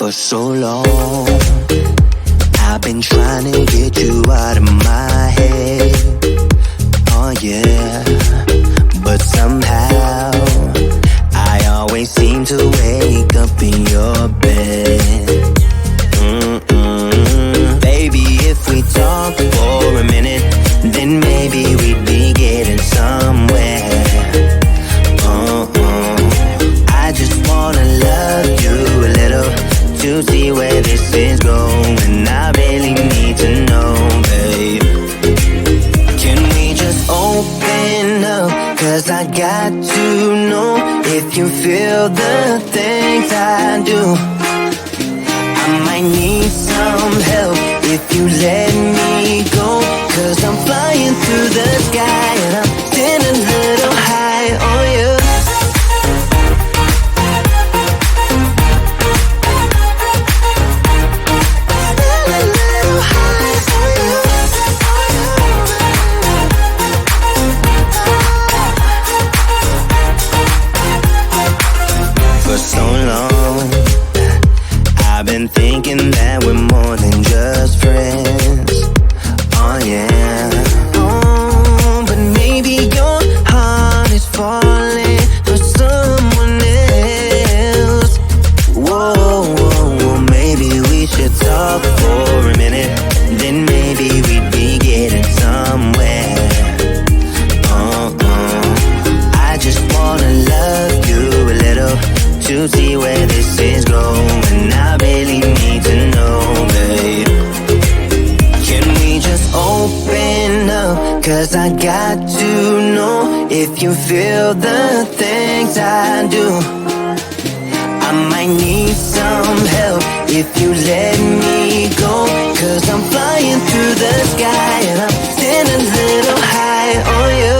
For so long, I've been trying to get you out of my head. Oh yeah, but somehow I always seem to wake up in your bed. Baby, if we talk for a minute, then maybe we'd be getting somewhere. I just wanna love you a little to see where this is going. I really need to know, babe. Can we just open up? 'Cause I got to know if you feel the things I do. I might need some help if you let me go. 'Cause I'm flying through the sky and I'm getting a little high on you. For so long, I've been thinking that we're more than just friends. Oh yeah. Oh, but maybe your heart is falling for someone else. Whoa, whoa, whoa, maybe we should talk for a minute. Then maybe we'd be getting somewhere. I just wanna love you a little to see where this is going. I really need to know, babe. Can we just open up? 'Cause I got to know if you feel the things I do. I might need some help if you let me go. 'Cause I'm flying through the sky and I'm getting a little high on you.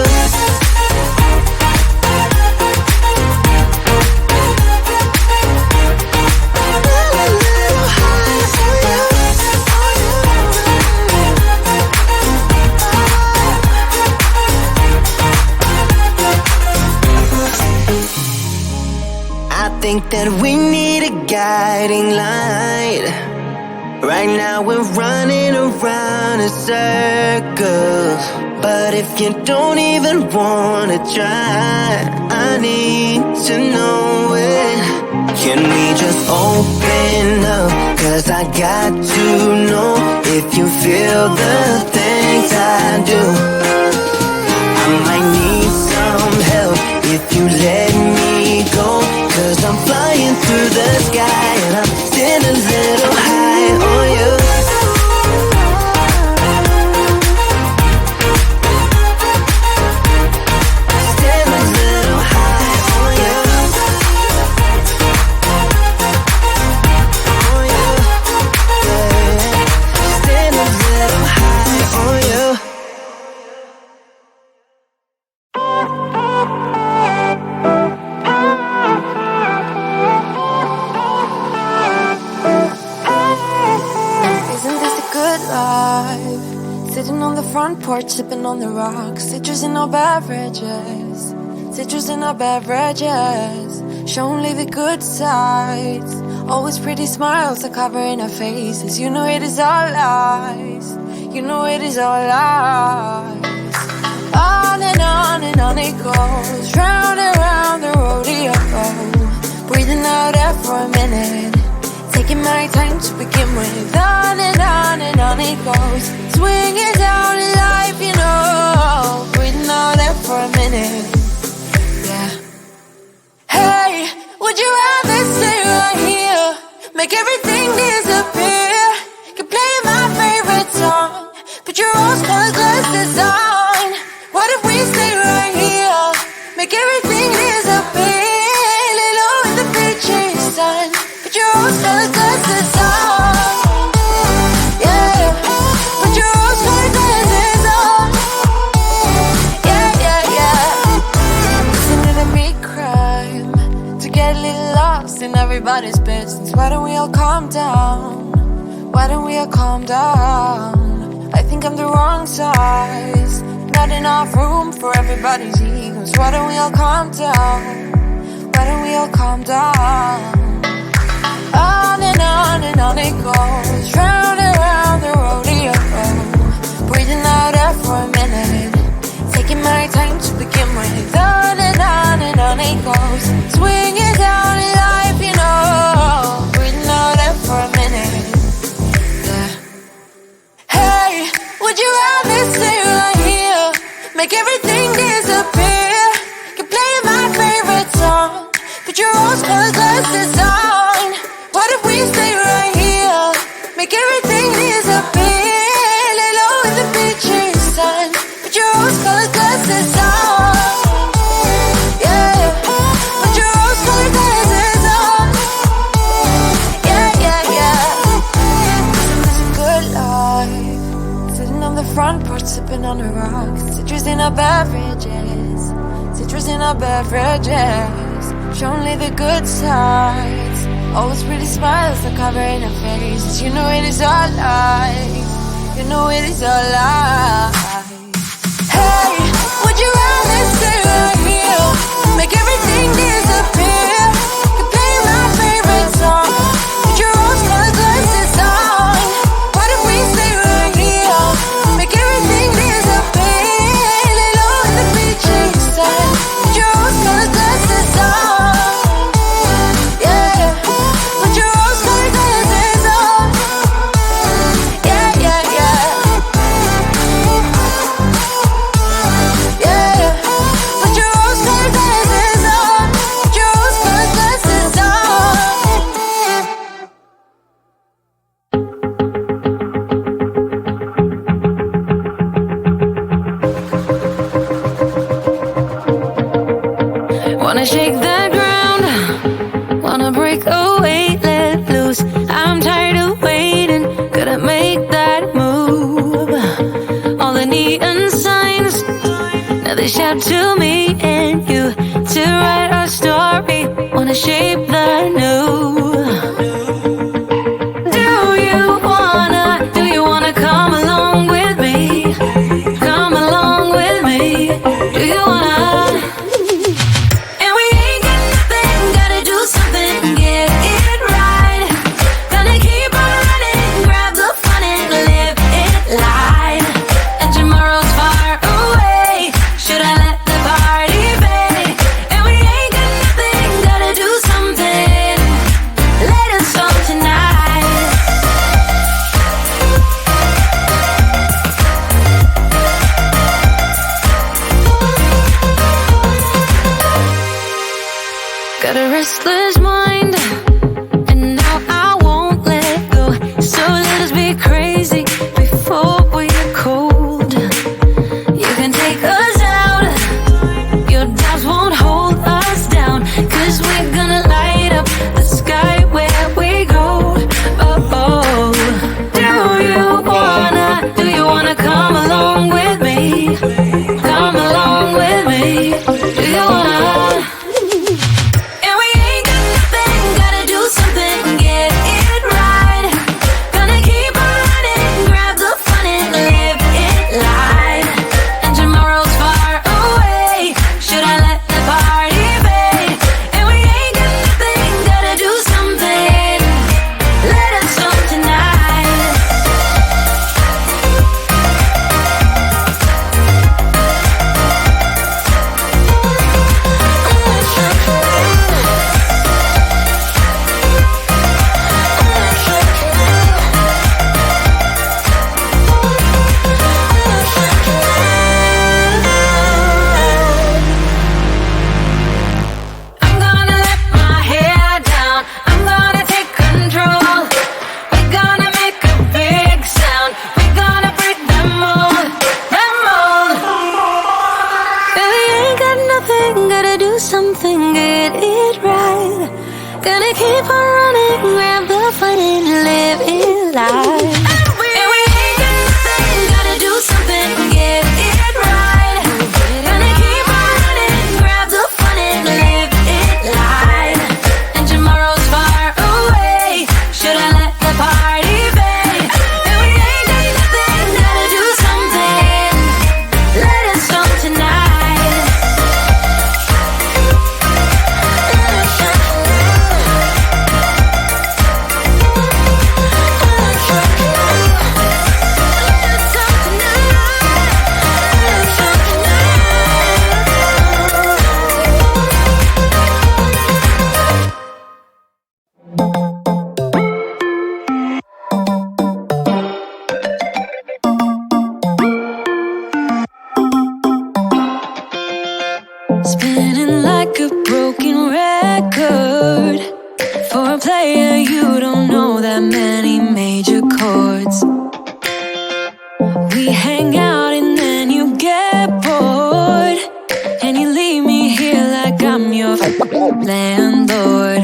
I think that we need a guiding light. Right now we're running around in circles. But if you don't even wanna try, I need to know it. Can we just open up? 'Cause I got to know if you feel the things I do. I might need some help if you let me go. 'Cause I'm flying through the sky and I'm getting a little high on you. Getting a little high on you. On you. Yeah. Getting a little high on you. Sitting on the front porch, sipping on the rocks. Citrus in our beverages. Citrus in our beverages. Show only the good sides. Always pretty smiles are covering our faces. You know it is all lies. You know it is all lies. On and on it goes. Round and round the rodeo. Breathing out air for a minute. Taking my time to begin with. On and on it goes. Swinging down in life, you know. Breathing out air for a minute. Yeah. Hey, would you rather stay right here? Make everything disappear. Can play my favorite song. Put your rose-colored glasses on. What if we stay right here? Make everything disappear. Lay low in the beaching sun. Put your rose-colored glasses on. Yeah. Put your rose-colored glasses on. Yeah, yeah, yeah. Isn't it a big crime to get a little lost in everybody's business? Why don't we all calm down? Why don't we all calm down? I think I'm the wrong size. Not enough room for everybody's egos. Why don't we all calm down? Why don't we all calm down? On and on it goes, round and round the rodeo. Breathing out air for a minute, taking my time to begin with. On and on it goes, swinging down in life, you know. Breathing out air for a minute, yeah. Hey, would you rather stay right here, make everything disappear? Can play my favorite song, put your rose-colored glasses on. What if we stay right here, make everything disappear? Lay low in the beaching sun, put your rose-colored glasses on. Yeah, put your rose-colored glasses on. Yeah, yeah, yeah. It's a good life, sitting on the front porch, sipping on the rocks. Citrus in our beverages, citrus in our beverages. Show only the good sides. Always pretty smiles are covering her face. You know it is all lies. You know it is all lies. Hey, would you rather stay right here, make everything disappear? You play my favorite song, put your rose-colored glasses on. What if we stay right here, make everything disappear? Lay low in the beaching sun, put your rose-colored glasses on. Wanna shake the ground, wanna break away, let loose. I'm tired of waiting, gotta make that move. All the neon signs, now they shout to me and you to write our story. Wanna shape the new. Do you wanna come along with me? Come along with me. Do you wanna? Got a restless mind, and now I won't let go. So let us be crazy before we are cold. You can take us out, your doubts won't hold us down, 'cause we're gonna light up the sky where we go. Oh, oh. Do you wanna come along with me? Come along with me. Do you wanna? landlord.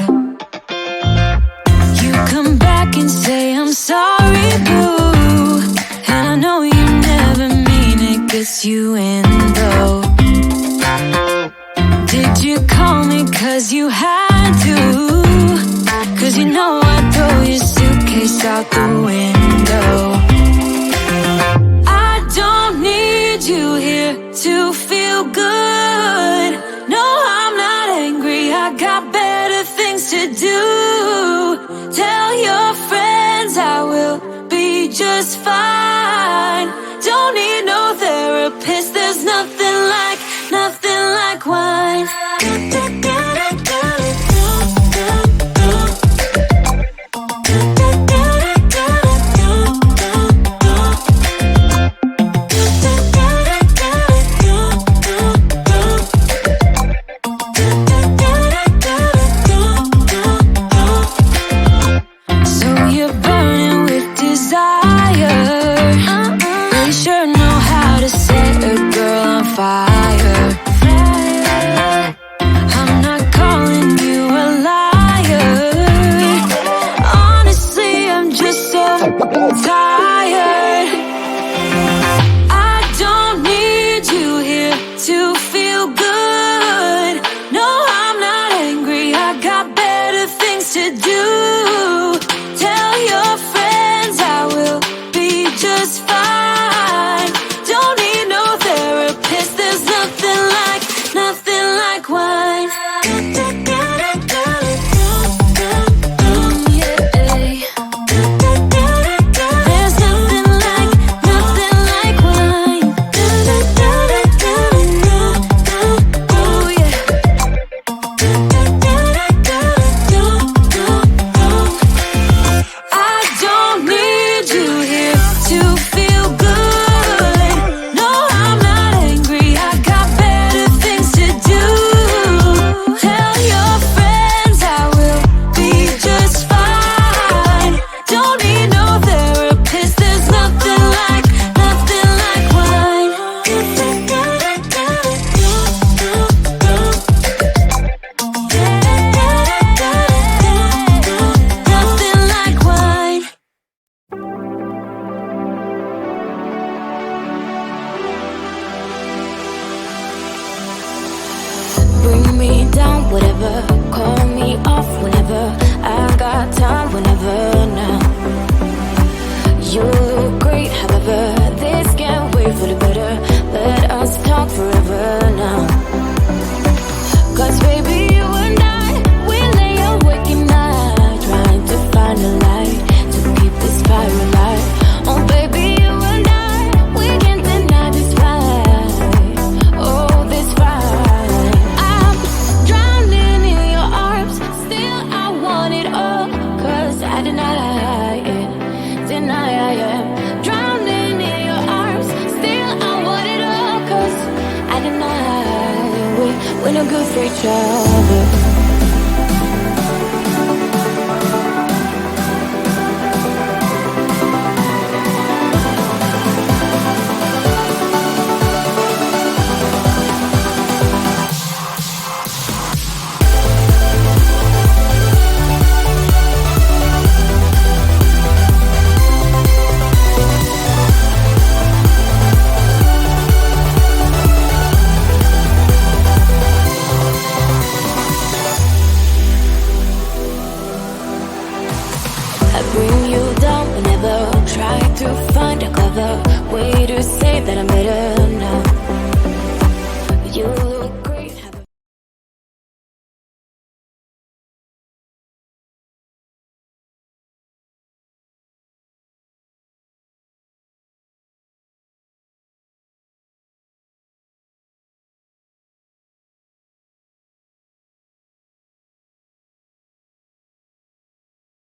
You come back and say I'm sorry, boo, and I know you never mean it, gets you in though. Did you call me cause you had to? Cause you know I'd throw your suitcase out the window. I don't need you here to feel good. No, I'm not angry, I got better things to do. Tell your friends I will be just fine. Don't need no therapist, there's nothing like wine. We're no good for each other.